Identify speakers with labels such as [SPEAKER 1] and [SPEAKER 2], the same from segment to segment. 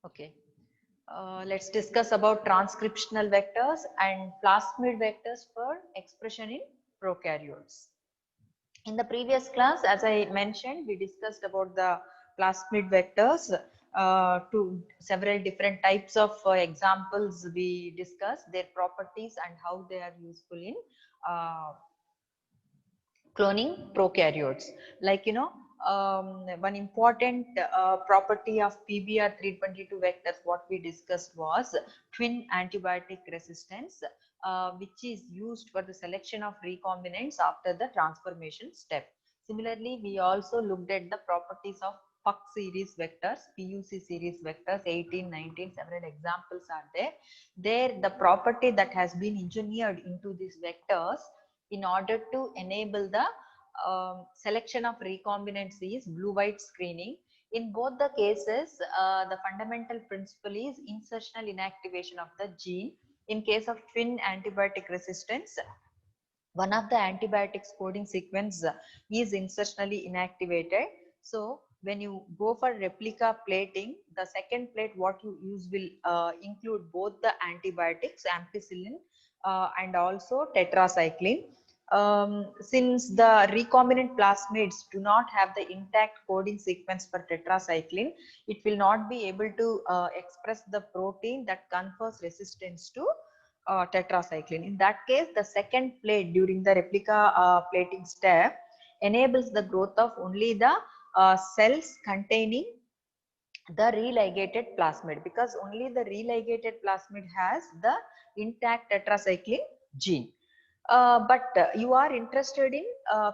[SPEAKER 1] Okay. Let's discuss about transcriptional vectors and plasmid vectors for expression in prokaryotes. In the previous class, as I mentioned, we discussed about the plasmid vectors. To several different types of examples we discussed, their properties and how they are useful in uh, cloning prokaryotes. Like, one important property of PBR322 vectors, what we discussed was twin antibiotic resistance, which is used for the selection of recombinants after the transformation step. Similarly, we also looked at the properties of PUC series vectors, PUC series vectors, 18, 19, several examples are there. There, the property that has been engineered into these vectors in order to enable the selection of recombinants is blue-white screening. In both the cases, the fundamental principle is insertional inactivation of the gene. In case of twin antibiotic resistance, one of the antibiotics coding sequence is insertionally inactivated. So when you go for replica plating, the second plate what you use will include both the antibiotics, ampicillin and also tetracycline. Since the recombinant plasmids do not have the intact coding sequence for tetracycline, it will not be able to express the protein that confers resistance to tetracycline. In that case, the second plate during the replica plating step enables the growth of only the cells containing the religated plasmid, because only the religated plasmid has the intact tetracycline gene. But you are interested in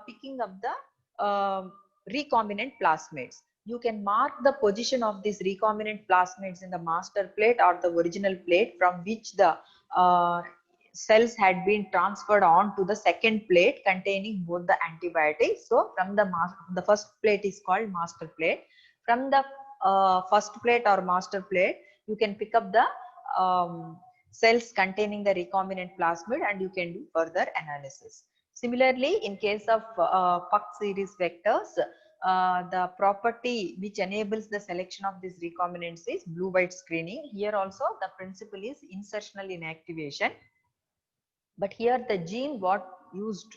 [SPEAKER 1] picking up the recombinant plasmids. You can mark the position of these recombinant plasmids in the master plate or the original plate from which the uh, cells had been transferred on to the second plate containing both the antibiotics. So from the first plate is called master plate. From the first plate or master plate, you can pick up the cells containing the recombinant plasmid and you can do further analysis. Similarly, in case of PUC series vectors, the property which enables the selection of these recombinants is blue-white screening. Here also the principle is insertional inactivation. But here the gene what used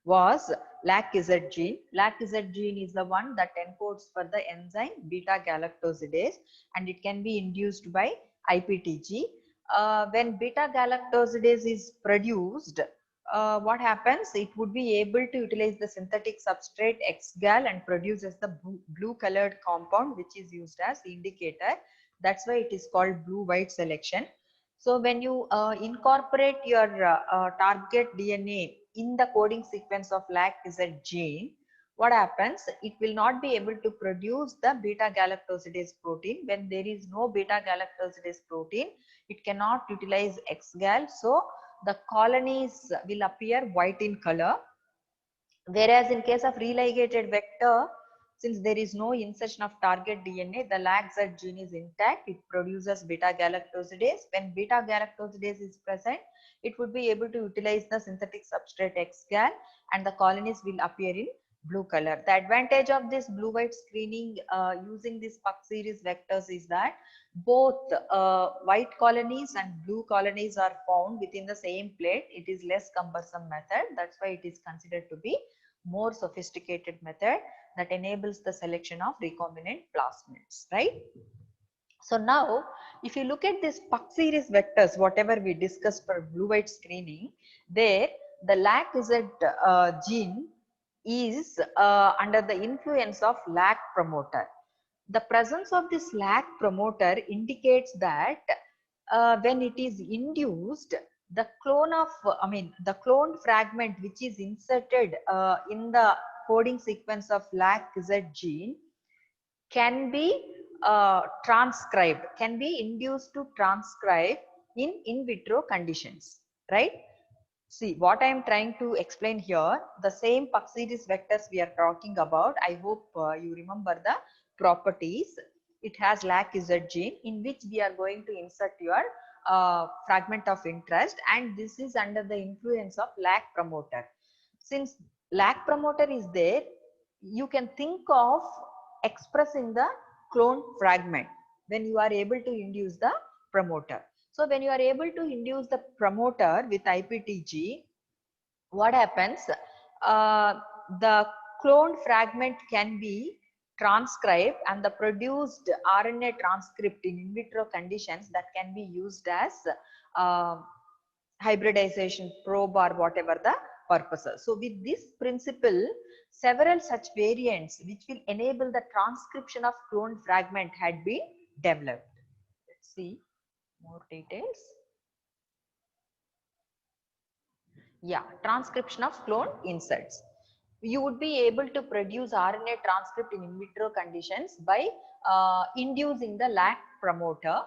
[SPEAKER 1] was LAC-Z gene. LAC-Z gene is the one that encodes for the enzyme beta galactosidase, and it can be induced by IPTG. When beta galactosidase is produced, what happens? It would be able to utilize the synthetic substrate XGAL and produces the blue colored compound, which is used as indicator. That's why it is called blue-white selection. So when you incorporate your target DNA in the coding sequence of LAC-Z gene, what happens? It will not be able to produce the beta galactosidase protein. When there is no beta galactosidase protein, it cannot utilize XGAL. So the colonies will appear white in color. Whereas in case of religated vector, since there is no insertion of target DNA, the LAC-Z gene is intact. It produces beta galactosidase. When beta galactosidase is present, it would be able to utilize the synthetic substrate XGAL and the colonies will appear in blue color. The advantage of this blue-white screening using these PUC series vectors is that both white colonies and blue colonies are found within the same plate. It is less cumbersome method. That's why it is considered to be more sophisticated method that enables the selection of recombinant plasmids, right? So now, if you look at this PUC series vectors, whatever we discussed for blue-white screening, there the LAC-Z gene is under the influence of LAC promoter. The presence of this LAC promoter indicates that when it is induced, the clone of, the cloned fragment which is inserted in the coding sequence of LAC-Z gene can be transcribed, can be induced to transcribe in vitro conditions, right? See, what I am trying to explain here, the same PUC series vectors we are talking about, I hope you remember the properties. It has LAC-Z gene in which we are going to insert your fragment of interest, and this is under the influence of LAC promoter. Since LAC promoter is there, you can think of expressing the clone fragment. when you are able to induce the promoter. So when you are able to induce the promoter with IPTG, what happens? The cloned fragment can be transcribed and the produced RNA transcript in vitro conditions that can be used as uh, hybridization probe or whatever the purposes. So with this principle, several such variants which will enable the transcription of cloned fragment had been developed. Let's see more details. Yeah, transcription of clone inserts. You would be able to produce RNA transcript in vitro conditions by inducing the lac promoter.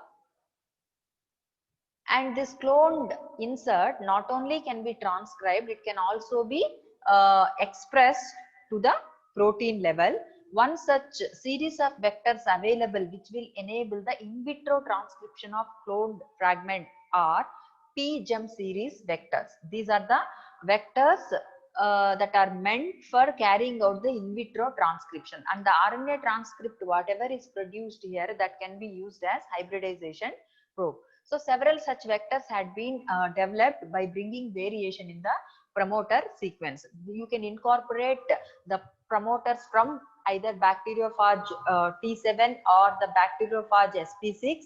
[SPEAKER 1] And this cloned insert not only can be transcribed, it can also be expressed to the protein level. One such series of vectors available which will enable the in vitro transcription of cloned fragment are PGEM series vectors. These are the vectors that are meant for carrying out the in vitro transcription, and the RNA transcript whatever is produced here that can be used as hybridization probe. So several such vectors had been developed by bringing variation in the promoter sequence. You can incorporate the promoters from either bacteriophage T7 or the bacteriophage SP6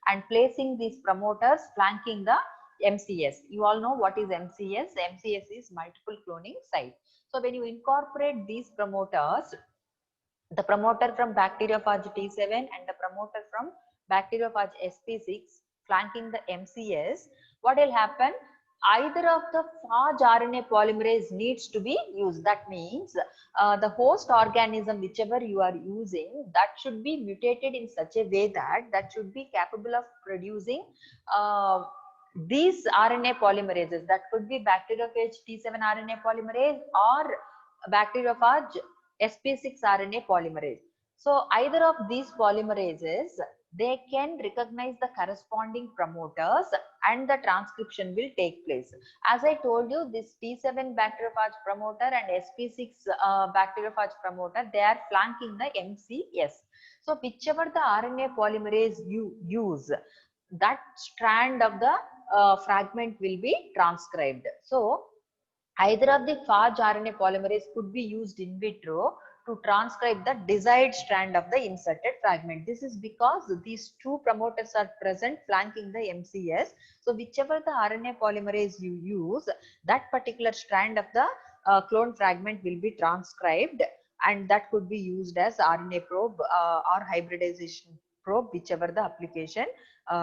[SPEAKER 1] and placing these promoters flanking the MCS. You all know what is MCS. MCS is multiple cloning site. So when you incorporate these promoters, the promoter from bacteriophage T7 and the promoter from bacteriophage SP6 flanking the MCS, what will happen? Either of the phage RNA polymerase needs to be used. That means the host organism whichever you are using, that should be mutated in such a way that that should be capable of producing these RNA polymerases. That could be bacteriophage T7 RNA polymerase or bacteriophage SP6 RNA polymerase. So either of these polymerases, they can recognize the corresponding promoters and the transcription will take place. As I told you, this T7 bacteriophage promoter and SP6 bacteriophage promoter, they are flanking the MCS. So whichever the RNA polymerase you use, that strand of the fragment will be transcribed. So either of the phage RNA polymerase could be used in vitro to transcribe the desired strand of the inserted fragment. This is because these two promoters are present flanking the MCS. So whichever the RNA polymerase you use, that particular strand of the clone fragment will be transcribed, and that could be used as RNA probe or hybridization probe, whichever the application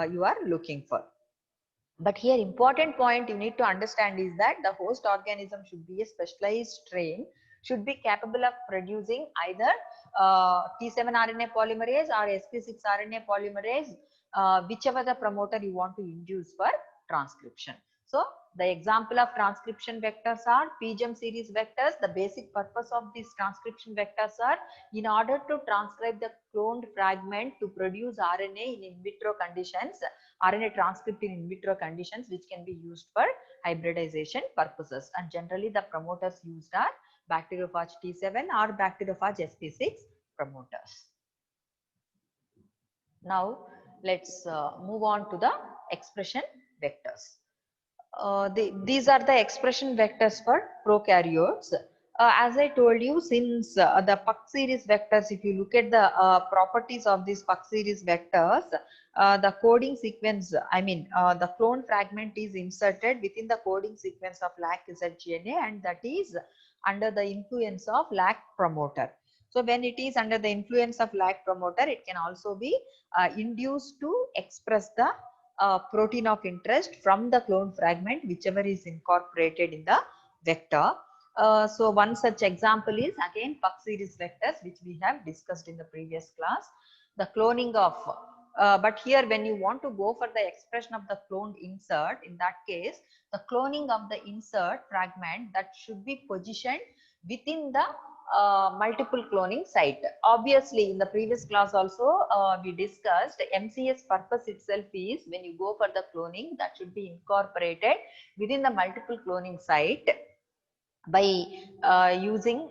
[SPEAKER 1] you are looking for. But here important point you need to understand is that the host organism should be a specialized strain, should be capable of producing either T7 RNA polymerase or SP6 RNA polymerase, whichever the promoter you want to induce for transcription. So the example of transcription vectors are PGEM series vectors. The basic purpose of these transcription vectors are in order to transcribe the cloned fragment to produce RNA in vitro conditions, RNA transcript in vitro conditions, which can be used for hybridization purposes. And generally the promoters used are bacteriophage T7 or bacteriophage SP6 promoters. Now let's move on to the expression vectors. These are the expression vectors for prokaryotes. As I told you, since the Puck series vectors, if you look at the properties of these Puck series vectors, the coding sequence, the clone fragment is inserted within the coding sequence of LAC-ZGNA, and that is under the influence of LAC promoter. So when it is under the influence of LAC promoter, it can also be induced to express the protein of interest from the clone fragment, whichever is incorporated in the vector. So one such example is again Puck series vectors, which we have discussed in the previous class. The cloning of, but here when you want to go for the expression of the cloned insert, in that case, the cloning of the insert fragment that should be positioned within the multiple cloning site. Obviously, in the previous class also we discussed MCS purpose itself is when you go for the cloning, that should be incorporated within the multiple cloning site by using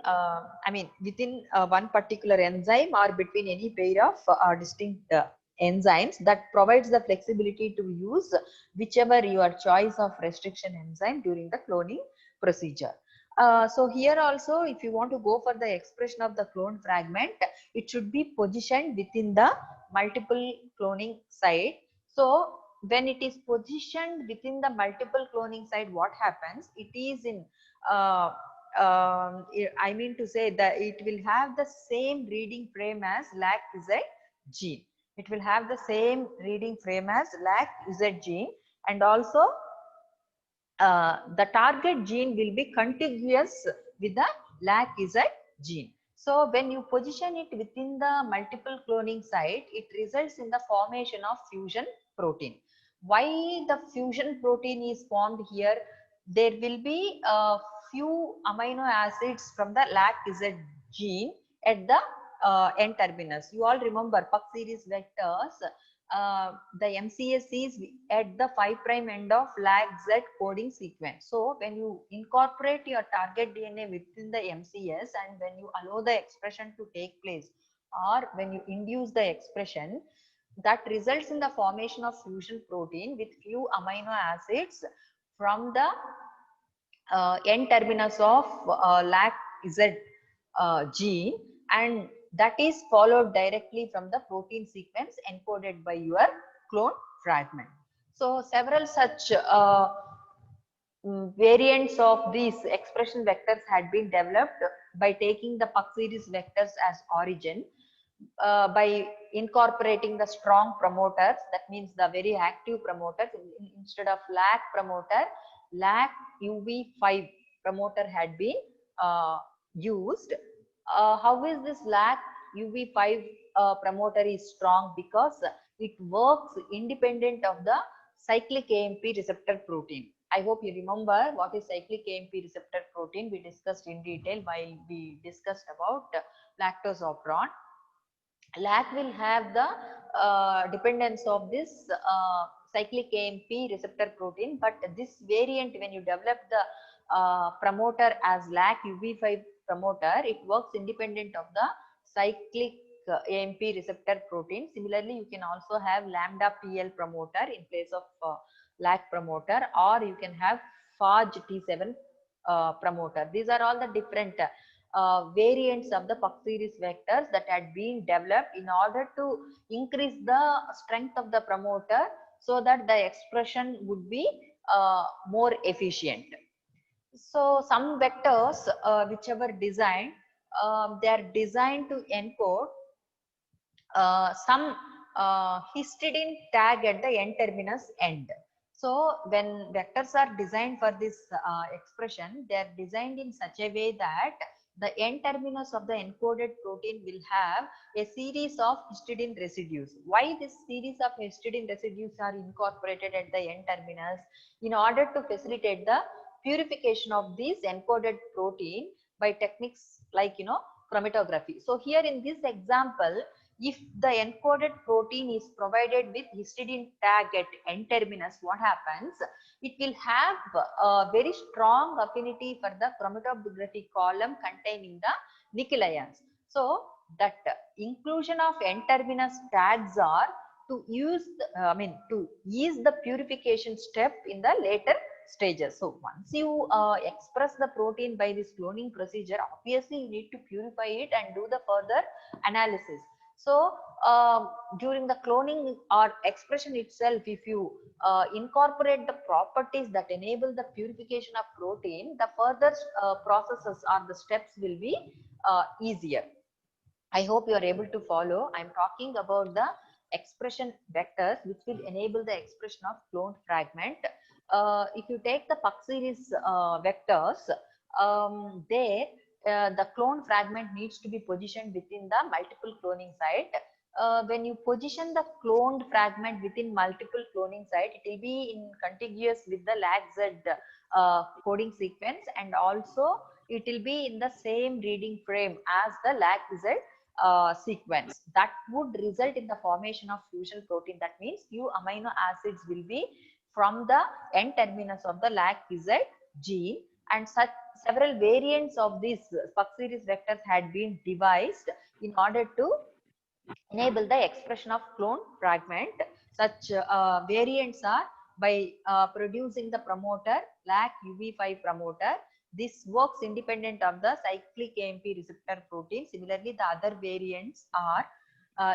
[SPEAKER 1] within one particular enzyme or between any pair of distinct enzymes that provides the flexibility to use whichever your choice of restriction enzyme during the cloning procedure. So here also, if you want to go for the expression of the clone fragment, it should be positioned within the multiple cloning site. So when it is positioned within the multiple cloning site, what happens? It is in I mean to say that it will have the same reading frame as LAC-Z gene. It will have the same reading frame as LAC-Z gene, and also the target gene will be contiguous with the LAC-Z gene. So when you position it within the multiple cloning site, it results in the formation of fusion protein. Why the fusion protein is formed here? There will be a few amino acids from the LAC-Z gene at the N terminus. You all remember Puck series vectors, the MCS is at the 5' end of LAC-Z coding sequence. So when you incorporate your target DNA within the MCS and when you allow the expression to take place, or when you induce the expression, that results in the formation of fusion protein with few amino acids from the N terminus of LAC-Z gene, and that is followed directly from the protein sequence encoded by your clone fragment. So several such variants of these expression vectors had been developed by taking the Puck series vectors as origin, by incorporating the strong promoters, that means the very active promoters. Instead of LAC promoter, LAC UV5 promoter had been used. How is this LAC UV5 promoter is strong? Because it works independent of the cyclic AMP receptor protein. I hope you remember what is cyclic AMP receptor protein. We discussed in detail while we discussed about lactose operon. LAC will have the dependence of this cyclic AMP receptor protein, but this variant, when you develop the promoter as LAC UV5 promoter, it works independent of the cyclic AMP receptor protein. Similarly, you can also have lambda PL promoter in place of LAC promoter, or you can have FAJ T7 promoter. These are all the different variants of the Puck series vectors that had been developed in order to increase the strength of the promoter so that the expression would be more efficient. So some vectors whichever designed, they are designed to encode some histidine tag at the N terminus end. So when vectors are designed for this expression, they are designed in such a way that the N terminus of the encoded protein will have a series of histidine residues. Why this series of histidine residues are incorporated at the N terminus? In order to facilitate the purification of this encoded protein by techniques like chromatography. So here in this example, if the encoded protein is provided with histidine tag at N terminus, what happens? It will have a very strong affinity for the chromatography column containing the nickel ions. So that inclusion of N terminus tags are to use, to ease the purification step in the later stages. So once you express the protein by this cloning procedure, obviously you need to purify it and do the further analysis. So during the cloning or expression itself, if you incorporate the properties that enable the purification of protein, the further processes or the steps will be easier. I hope you are able to follow. I am talking about the expression vectors which will enable the expression of cloned fragment. If you take the Puck series vectors, there the clone fragment needs to be positioned within the multiple cloning site. When you position the cloned fragment within multiple cloning site, it will be in contiguous with the LAC-Z coding sequence, and also it will be in the same reading frame as the LAC-Z sequence. That would result in the formation of fusion protein. That means few amino acids will be from the N terminus of the LAC-Z gene, and such several variants of these Puck series vectors had been devised in order to enable the expression of clone fragment. Such variants are by producing the promoter, lac UV5 promoter. This works independent of the cyclic AMP receptor protein. Similarly, the other variants are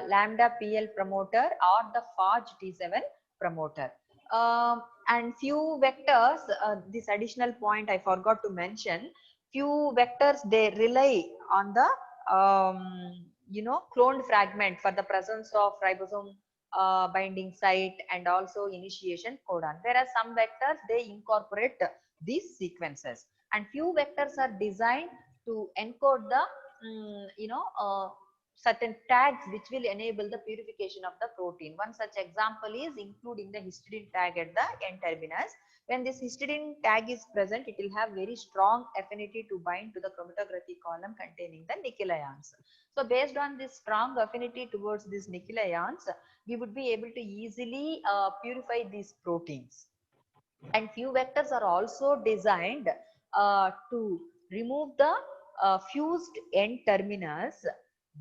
[SPEAKER 1] lambda PL promoter or the FAJ T7 promoter. And few vectors, this additional point I forgot to mention, few vectors they rely on the cloned fragment for the presence of ribosome binding site and also initiation codon, whereas some vectors they incorporate these sequences, and few vectors are designed to encode the certain tags which will enable the purification of the protein. One such example is including the histidine tag at the N terminus. When this histidine tag is present, it will have very strong affinity to bind to the chromatography column containing the nickel ions. So based on this strong affinity towards these nickel ions, we would be able to easily purify these proteins. And few vectors are also designed to remove the fused N terminus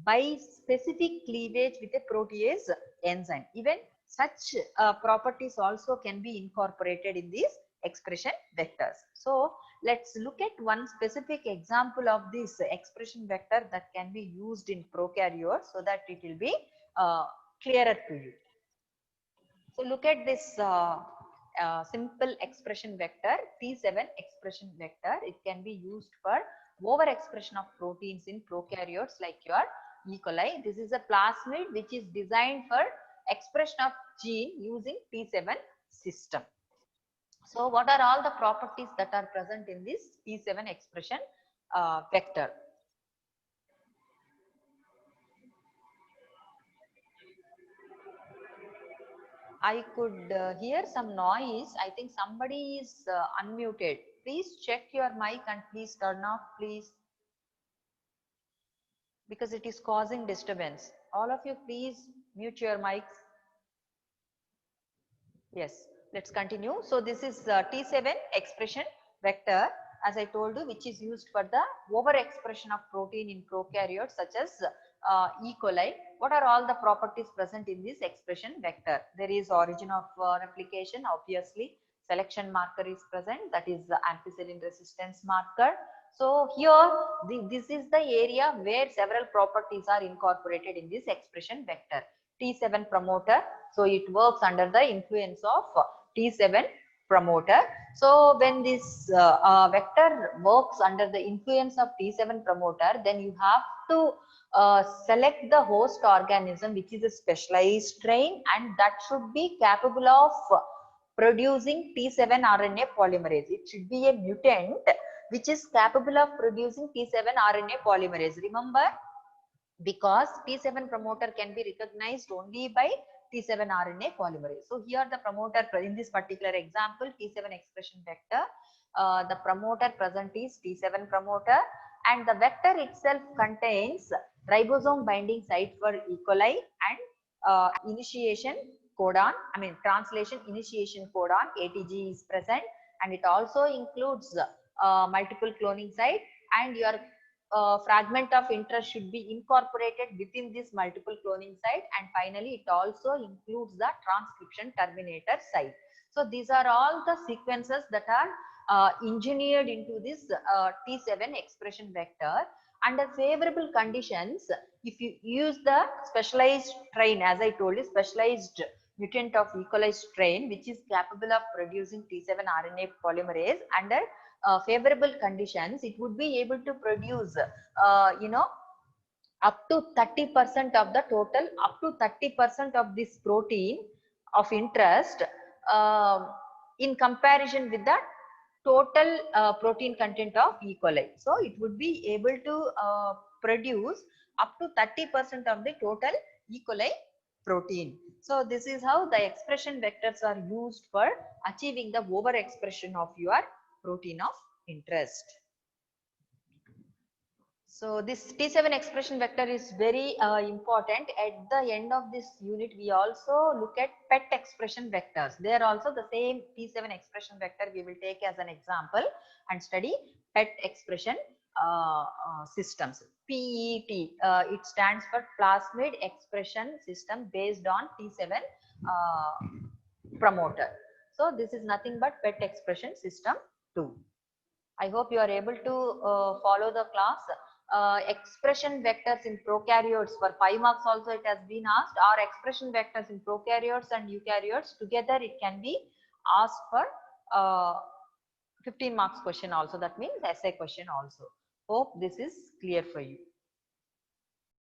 [SPEAKER 1] by specific cleavage with a protease enzyme. Even such properties also can be incorporated in these expression vectors. So let's look at one specific example of this expression vector that can be used in prokaryotes so that it will be clearer to you. So look at this simple expression vector, T7 expression vector. It can be used for overexpression of proteins in prokaryotes like your E. coli. This is a plasmid which is designed for expression of gene using T7 system. So what are all the properties that are present in this T7 expression vector? I could hear some noise. I think somebody is unmuted. Please check your mic and please turn off, please, because it is causing disturbance. All of you, please mute your mics. Yes, let's continue. So this is T7 expression vector, as I told you, which is used for the overexpression of protein in prokaryotes such as E. coli. What are all the properties present in this expression vector? There is origin of replication, obviously. Selection marker is present, that is the ampicillin resistance marker. So here, this is the area where several properties are incorporated in this expression vector. T7 promoter, so it works under the influence of T7 promoter. So when this vector works under the influence of T7 promoter, then you have to select the host organism which is a specialized strain, and that should be capable of producing T7 RNA polymerase. It should be a mutant which is capable of producing T7 RNA polymerase. Remember, because T7 promoter can be recognized only by T7 RNA polymerase. So here the promoter in this particular example, T7 expression vector, the promoter present is T7 promoter, and the vector itself contains ribosome binding site for E. coli and initiation codon, translation initiation codon ATG is present, and it also includes multiple cloning site, and your fragment of interest should be incorporated within this multiple cloning site, and finally it also includes the transcription terminator site. So these are all the sequences that are engineered into this T7 expression vector. Under favorable conditions, if you use the specialized strain, as I told you, specialized mutant of E. coli strain which is capable of producing T7 RNA polymerase, under favorable conditions, it would be able to produce, up to 30% of the total, up to 30% of this protein of interest in comparison with the total protein content of E. coli. So it would be able to produce up to 30% of the total E. coli protein. So this is how the expression vectors are used for achieving the overexpression of your protein of interest. So this T7 expression vector is very important. At the end of this unit, we also look at PET expression vectors. They are also the same T7 expression vector we will take as an example and study PET expression systems. PET, it stands for plasmid expression system based on T7 promoter. So this is nothing but PET expression system 2. I hope you are able to follow the class. Expression vectors in prokaryotes, for 5 marks also it has been asked, or expression vectors in prokaryotes and eukaryotes together, it can be asked for 15 marks question also. That means essay question also. Hope this is clear for you.